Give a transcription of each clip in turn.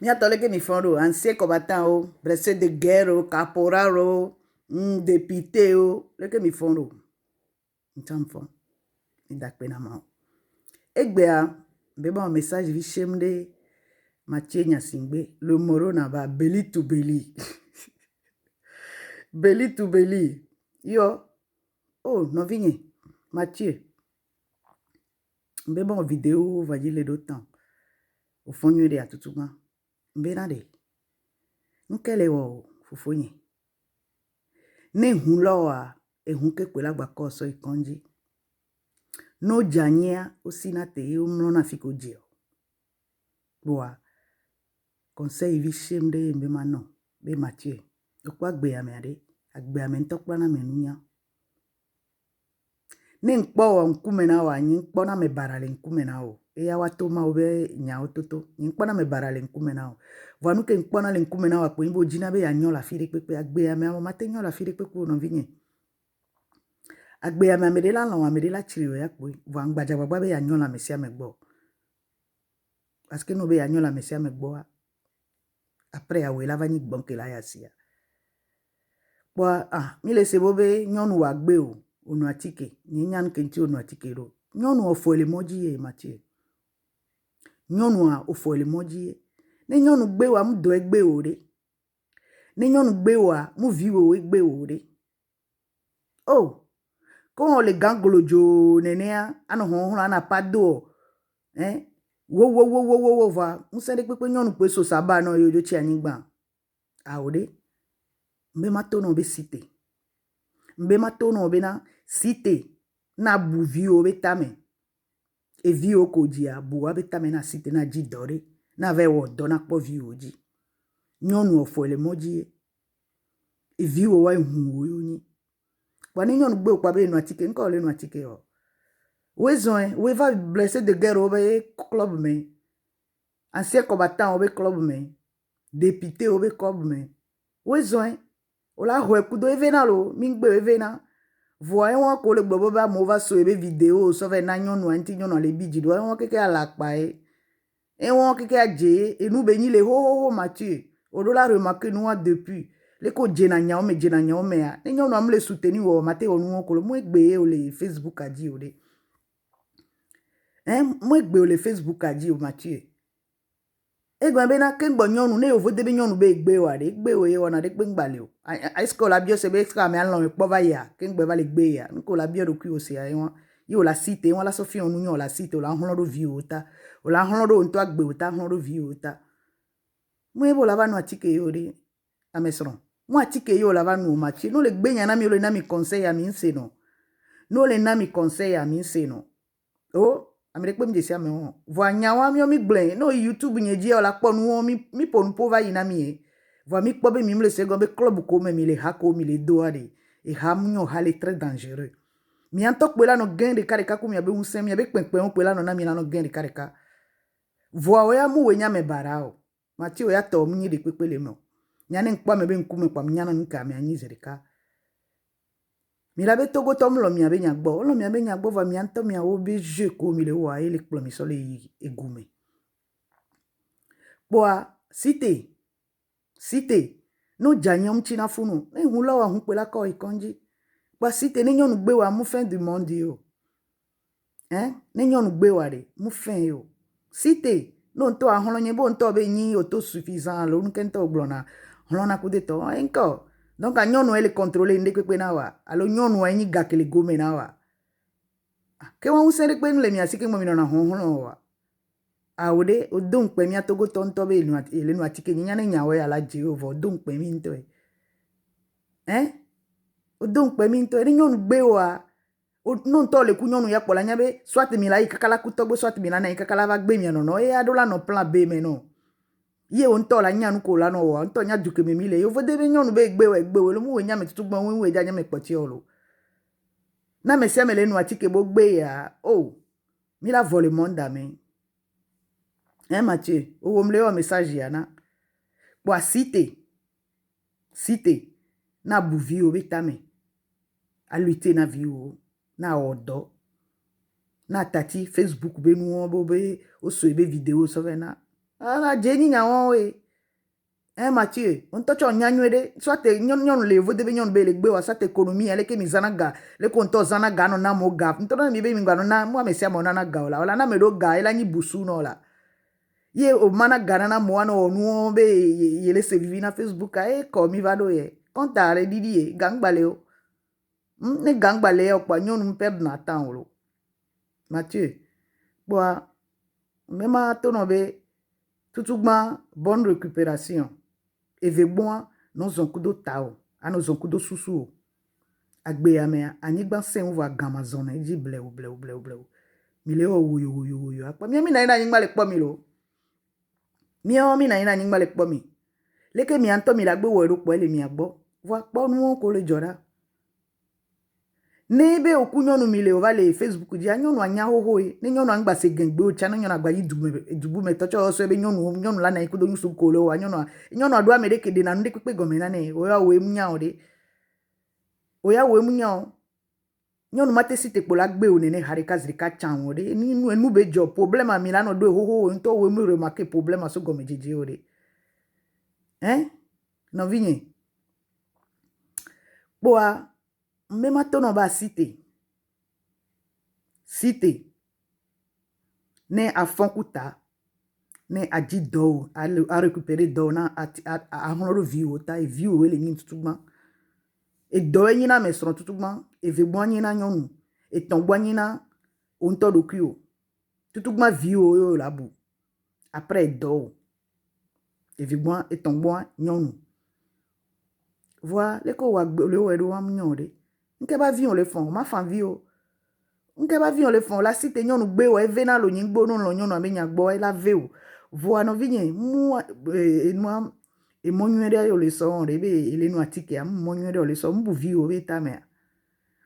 Mi atole que mi fondo, ancien combattant, blessé de guerre, caporal, député, le que mi fondo. M'tamfon, mi dakpe na ma. Egbea, beba un message vi chemde, Mathieu Nyasingbe, le moro na ba, belly to belly. Belly to belly. Yo, oh, non vigne, Mathieu. Beba un vidéo, va dire les d'autant. Au fond, il y a tout le monde. Mbenade nkele wo fufonye ne hunloa ehunke kwela gbako so ikonji no jania osina te umno na fiko jio boa conseil vi shemde mbe mano be Mathieu okwa gbe ya me ade agbe ya me ntokpa na menunya ne nkpo nkume na wa nyi nkpo na me barale nkume na o eya watoma obe nya ototo nyi nkpo na me barale nkume na o voanu ke nkpo na le nkume na wa ko imbo jina be ya nyon la fire pepe agbe ya me mate nyon la fire pepe no vinye agbe ya me de la lon me de la chiri ya ko vo ngbaja gbagba be ya nyon la mesia me gbo parce que no be ya nyon la mesia me gbo après ya we la vani gbonke la ya sia bo mi le se bobe nyon wa gbe o onu atike ni nyan kenti onu atike ro nyonu ofo ele moji e Mathieu nyonu a ofo ele moji e ne nyonu gbe wa mu do egbe ore ne nyonu gbe wa mu viwo egbe ore oh ko le gangolojo nenea ano hon ana pado wo va mu se de pepe nyonu pe so saba no yo chi anigba a ore mbe mato no be cité mbe mato no be na cité na buvi o betame e vi o koja bu betame na cité na ji dore na ve wo do na po vi oji nyonu ofo ele moji e vi o wa hu o yoni wa ni nyonu gbe o pa be nu atike nko le nu atike o we zon we va blessé de guerre o be club me ancien combattant o be club me député o be club me we zon o la ho ekudo evena lo mingbe evena voye won ko le gbobo ba mo va so ebe video so ve na nyonu anti nyonu le biji do won keke ala pa e won keke aje enu be ni le ho Mathieu o do la remarquer nous depuis le ko jena nya o me ya ne nyonu am le soutenir wo mate onu ko lo mo egbe o le Facebook aji o de mo egbe o le Facebook aji o Mathieu egbe be na ke gbo nyonu ne o vo de be nyonu be egbe wa de egbe o ye wona de pe ngbale o isko la bio se be ska me alon po va ya ke ngbe va le gbe ya nko la bio ro ku o se ya won yo la cité won la so fi onu yon la cité o la hon ro vi o ta o la hon ro nto agbe o ta hon ro vi o ta mo ebo la va no atike yo de amesron mo atike yo la va no Mathieu no le gbe yan na mi o le na mi conseil ya mi nse no le na mi conseil ya mi nse no o amere pe mi de sia me won vo anya wa mi o mi gble no YouTube nye ji o la po nu mi po nu po va yi na mi voa mi kpo be mi le se go be club ko me mi le ha ko mi le do ade e ha mu nyo ha le très dangereux mi antok pe la no gain de kareka ko mi abe unse mi abe penpen on pe la no na mi la no gain de kareka voa o ya mu we nya me barao Mathieu ya to mu ni de pepe le mo nya ne nkpa me be nku me kwa mi nya na nka mi anyi zerika mi la be togo tom lo mi abe nya gbo voa mi anto mi a obe je ko mi le wa ele kplo mi so le egume boa cité no janyom china funu ne hun lo wa hun pe la ko ikonji pa cité ne nyonu gbe wa mu fin du monde yo ne nyonu gbe wa de mu fin yo cité no nto ahon yen bo nto be yin autosuffisant lo nken to glona hlona ku de to enko donc a nyonu ele contrôler nde pepe na wa alo nyonu wa yin gakele gome na wa ke won se de pe nle mi asike mo mi na hon wa awde o don pe mi atogo tonto be ele nu atike nya ne nya we ala Jehova o don pe mi nto o don pe mi nto ni nyonu gbe wa o non to le ku nyonu ya pola nya be soit mi la ikakala ku togbo soit mi la na ikakala va gbe mi no e adola no plan B me no Ye on to la nyanu ko la no wa on to nya duke me mi le yo vode be nyonu be gbe we lo mu we nya me tutu gbon we ja nya me poti olo na me se me le nu atike bo gbe ya oh mi la vole monda me Mathieu o me le o message ya na bo cité na buvi o betame a lutter na vie o na odo na tati Facebook be nu bo be o so be video so ve na ala jeni nya won we Mathieu on to cho nyanwede soit te nyon le vo de be nyon be le gbe wa sa te économie ele ke mi zanaga le ko to zanaga no na mo ga nto na mi be mi ngano na mo me sia mo na ga ola na me do ga ela ni busu no la ye o mana ga na mo no nu be ye le se vivi na Facebook a ko mi va do ye kontare didi ye gangbale o ne gangbale o pa nyon m perd na temps lo Mathieu boa même to no be tutugba bonne récupération eve bon no zonkudo tao ano zonkudo susu agbe ya me anyigba sen wa gamazon e ji ble mi le o wuyo apa mi na ina nyingba le po mi lo mi na ina nyingba le po mi leke mi anto mi la gbe wo ro po le mi agbo wa po nu ko le jora nebe okunyonu mi le o va le Facebook di anyonu anya hoho e ni nyonu angba se gengbe o cha nyonu agba yidubu me tocho so ebe nyonu la na ikudo nyusu ko le o nyonu adu amede kede na ndi pepe gomena ne o ya we munya o de o ya we munya o nyonu mate si te pola gbe o nene harika zrika chan o de ni nu be job problem a mi la no do hoho nto we mu remarque problem so gomejeje o de no vinye boa même ton va citer ne a fond kuta ne a dit do a récupérer do na a honoro view ta e view ele nyin tutugba e do yin na mesron tutugba e ve gbo yin na nyonu e ton gbo yin na on to dokio tutugba view yo la bu après do e ve gbo e ton gbo nyonu voilà le ko wa le we do am nyore nke ba vi on le fond ma fan vi o nke ba vi on le fond la cité nyonu gbe o e ve na lo yin gbo no lo nyonu amenya gbo e la ve o voa no vi yen mu e mo nyere yo le so re be ele nu atike am mo nyere o le so mbu vi o be ta me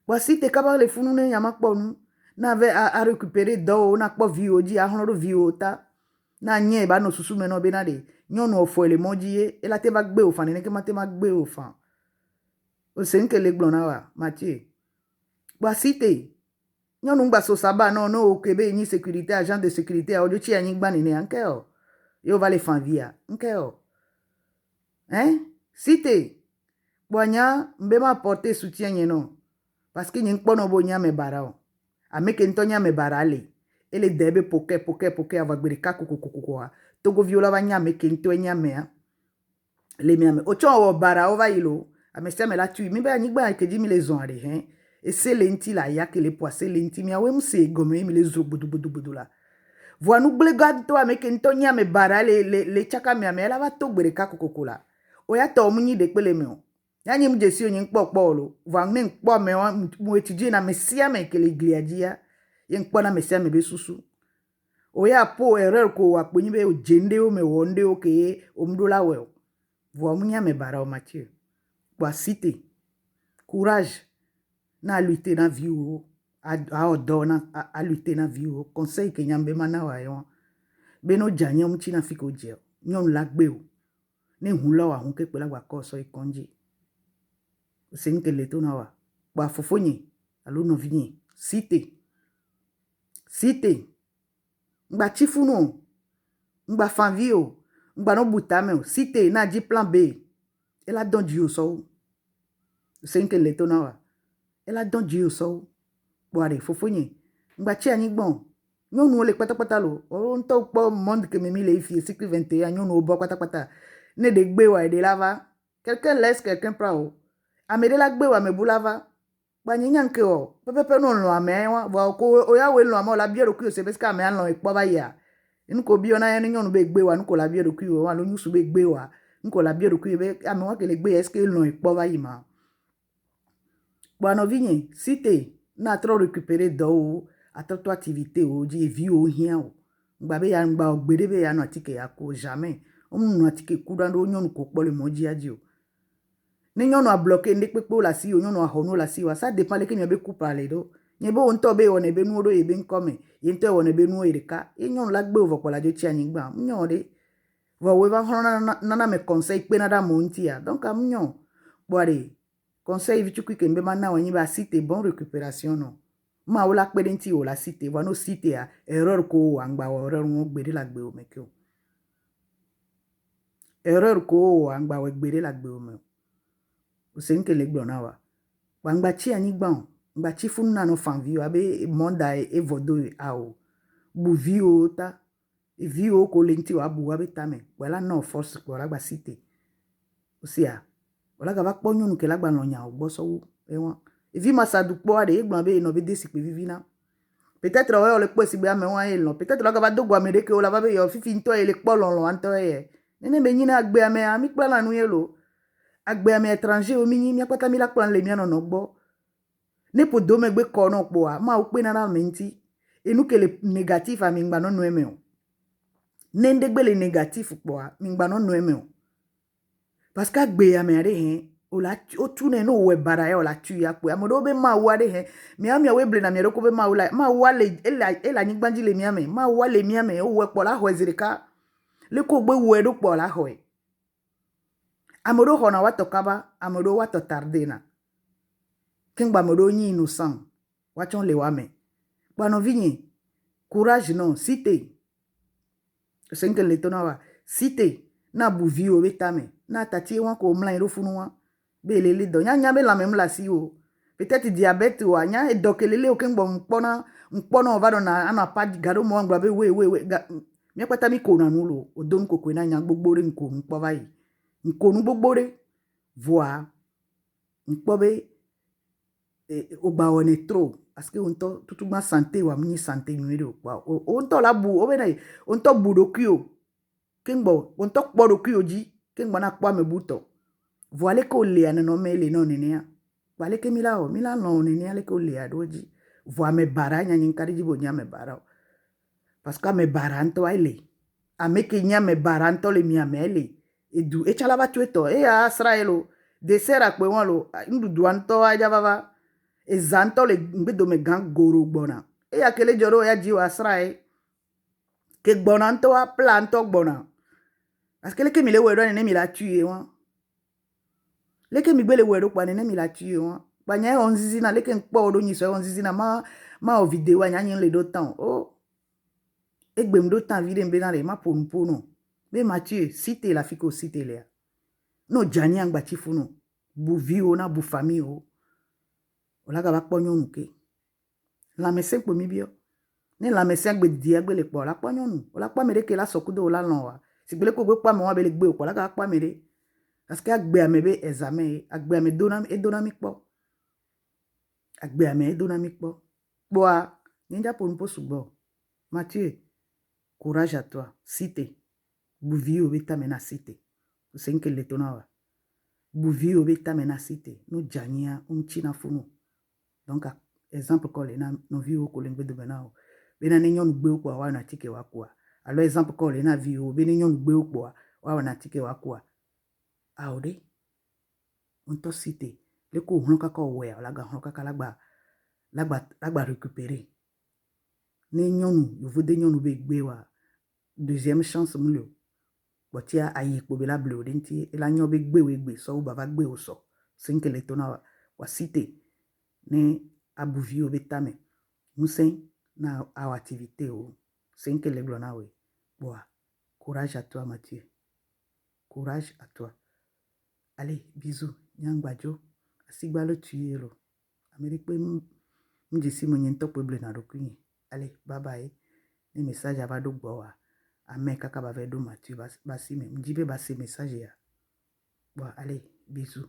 wa cité ka ba le funu ne yama po nu na ve a récupérer do na po vi o ji a honro vi o ta na nye ba no susu me no be na de nyonu o fo ele mo ji e la te ba gbe o fan ne ke ma te ma gbe o fan o se nke le glona wa Mathieu ba cité nyonu ngba so saba no o kebe ni sécurité agent de sécurité a ojo chi anyi gba ni anke o yo va le fan via anke o cité boanya mbe ma porter soutien no parce que nyin kpono bo nya me bara o ameke nto nya me bara le ele debe poke ava gbere ka kokokoko togo viola va nya me ke nto nya me le mi ame ocho o bara o va yilo amese me la tu mi ba nyigba ke di mi le zon are e se lenti la ya ke le poise lenti mi awe mse gome mi le zo budu la voa nu gle gad to ameke nto nya me bara le chaka mi ame la va to gbere ka kokoko la o ya to mu nyi de pele me o ya nyi mu jesi o nyi nkpo lo voa ne nkpo me mu etudie na mesia me ke le gliadia ye nkpo na mesia me be susu o ya po erreur ko wa ponyi be o jende o me wonde o ke o mdola we voa mu nya me bara o Mathieu boa cité courage na lutter na vie o a odona a lutter na vie o conseil ke nyambe mana wa yo be no janye mu chi na fiko je nyon la gbe o ne hun lo wa hun ke pe la wa ko so ikonji se nke le to na wa boa fofonye alo no vinye cité ngba chifuno ngba fanvio ngba no butame o cité na di plan B ela don dio so se nke le to na wa ela don dio so boare fofonye ngba chi anyi gbon nyonu le patapata lo o nto po monde que me le fi cycle 21 nyonu o bo patapata ne de gbe wa de lava quelqu'un laisse quelqu'un pra o amede la gbe wa me bulava ba nyanke o pepe no lo ame wa ko o ya we lo amo la biero ku se beska me an lo ipo ba ya nko bi ona yan nyonu be gbe wa nko la biero ku wa lo nyusu be gbe wa nko la biero ku be ame wa ke le gbe est-ce que lo ipo ba yi ma boano vinye cité na trop récupérer do a trop activité o di vie o hien o ngba be ya ngba ogbede be ya no atike ya ko jamais on a tike kudan do nyonu ko pole moji adio ni nyonu a bloqué ndek pepe la si o nyonu a hono la si wa ça dépend le ke nyobe ku parler do nyebe on to be one be nu do e be nkome yente one be nu erika e nyonu la gbe ovo kola jo chi anyigba nyode vo we va hona nana me conseil pe nada montia donc am nyon boare conseil vitu ku ke mbe mana wanyi ba cité bon récupération non ma o la pedenti o la cité va no cité a erreur ko angba o erreur mo gbede la gbe o mekio erreur ko angba o gbede la gbe o me o se nke le gbona wa angba chi anyigba ngba chi funu na no fan vi abe monda e vodo a o bu vi o ta vi o ko lenti wa bu abe tame wala no force ko la gba cité o sia wala ga va kponyo nu ke la gba no nya o gbo so e won vi masadu po ade egbon be no be desi pe vivina peut-être o le po si be ame wan e lo peut-être la ga va dogo ame de ke o la va be yo fifi nto e le po lon anto e nene be nyina agbe ame ami pa la nu ye lo agbe ame étranger o mi ni mi apata mi la plan le mi no gbo ne po do me gbe ko no po a ma o pe na na menti e nu ke le négatif a mi ngba no nu eme o ne ndegbe le négatif po a mi ngba no nu eme o parce que agbe ame are hen o la o tune no we bara e o la tu ya po amodo be ma wa de he mi ami we ble na mi roko be ma wa le ela ni gbanji le mi ame ma wa le mi ame o we po la ho ezirika le ko gbe we do po la ho e amodo ho na wa to kaba amodo wa to tardena kengba amodo nyi innocent wa chon le wa me ba no vinyi courage non cité senke le to na wa cité na bu vi o betame na tati wan ko mla iro funu wan be lele do nya be la même la si o peut-être diabète o nya e dokelele o kengbo mpona o va do na ana pa gado mo ngba be we mi pata mi ko na nulo o don ko ko na nya gbogbore nko mpo vai nko nu gbogbore voa mpo be o ba one trop parce que on to tout ma santé wa mi santé mi do pa on to la bu o be na on to bu do kio kengbo on to kpo do kio ji kengbo na kwa me buto voile ko le ana no me le no nene ya vale ke mila no nene ya le ko le adoji voa me bara nya nyin kari jibo nya me bara parce que me bara nto ile ameke nya me bara nto le mi amele edu e chala ba tueto e ya Israelo de sera pe won lo ndu duanto aja baba e zanto le ngbedo me gan goro gbona e ya kele joro ya ji wa Israel ke gbona nto a planto gbona parce que le ke mi le wero ne mi la tuer won le ke mi gbele wero pa ne mi la tuer won pa nya onzizi na le ke npo do nyi so onzizi na ma o video anya nyin le do tan o egbe mdo tan vide mbe na le ma pono be Mathieu cité la fiko cité le no jani angba chifuno bu vio na bu famille o ola ga ba ponyo nuke la mesen po mi bio ne la mesen gbe di agbe le po la ponyo nu ola pa mere ke la sokudo ola lon wa si gbele ko gbe pa mo wa be le gbe o la ga pa mere parce que agbe ame be examen agbe ame donami po agbe ame donami po boa ninja po npo subo Mathieu courage à toi cité buvi o beta mena cité senke le tonawa buvi o beta mena cité no jania china funu donc exemple ko le na no vi o ko le ngbedo benao bena ne nyon gbe okwa wa na tike wa kwa alors exemple ko le na vi o bena nyon gbe okwa wa na tike wa kwa aode on to cité le ko hon ka ko we la ga hon ka lagba récupérer ne nyonu yo vode nyonu be gbe wa deuxième chance mulio botia ayi ko be la bleu denti e la nyobe gbe so ba va gbe o so senke le tona wa cité ne abuvi o betame musen na our activité o senke le glona we boa courage à toi Mathieu courage à toi allez bisous nyangbajo asigba lo tuyelo amérique pe mjisi mo nyento peble na rokunyi allez bye bye ni message aba do gbo wa amen kaka ba vedo Mathieu basi me mjibe basi message ya bon allez bisous